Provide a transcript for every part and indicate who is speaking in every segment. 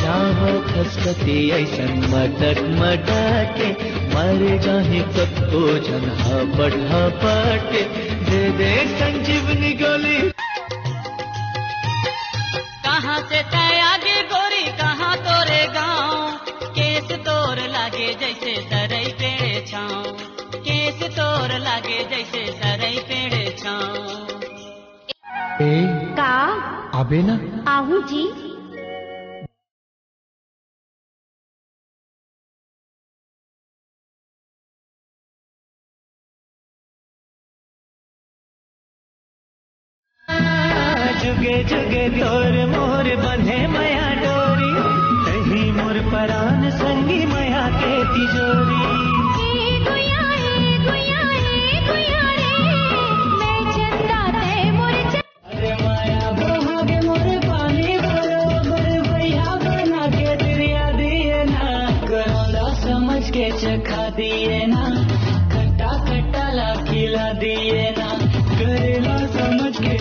Speaker 1: जाव खसकती ऐसन मटक मटके मर जाही कतो जन हपट हपटे दे संजीवनी गोली।
Speaker 2: कहाँ से तय आगे गोरी कहाँ तोरे गाँव, केस तोर लागे जैसे सरई पेड़ छाँव, केस तोर लागे जैसे सरई पेड़ छाँव।
Speaker 3: का
Speaker 1: अबे ना
Speaker 3: आहू जी।
Speaker 1: जुगे जुगे गोर मोर बंधे मया डोरी, कहीं मोर परान संगी मया के तिजोरी। अरे माया बहागे मोर पानी बरोबर भैया बना के दरिया दिए ना, करौंदा समझ के चखा दिए ना, खट्टा खट्टा ला खिला दिए ना, करेला समझ के।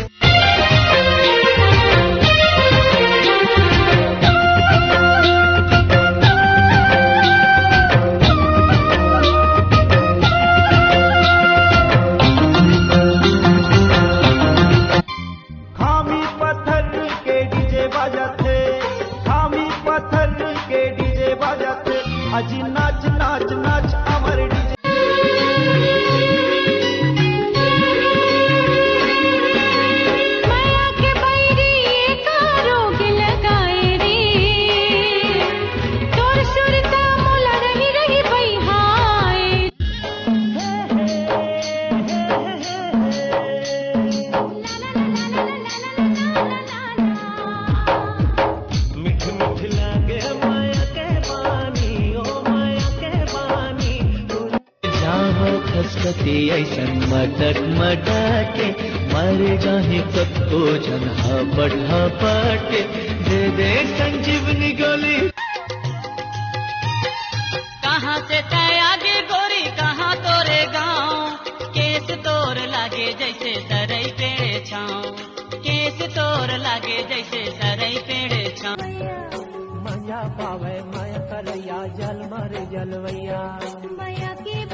Speaker 1: अजी नाच नाच नाच अमर डीजे।
Speaker 3: माया के बैरी का रोग लगाए रे, तोर सुरता मोला रही रही बहिहाए।
Speaker 1: मिठ मिठ लागे माया के पानी, खसकती ऐसन मटक मटके मर जाही कतो जन हपट हपटे दे संजीवनी गोली।
Speaker 2: कहाँ से तय आगे गोरी कहाँ तोरे गाँव, केस तोर लागे जैसे सरई पेड़ छाँव, केस तोर लागे जैसे सरई पेड़ छाँव।
Speaker 1: मजा पावे माया करैया जल मर जलवैया।
Speaker 3: माया के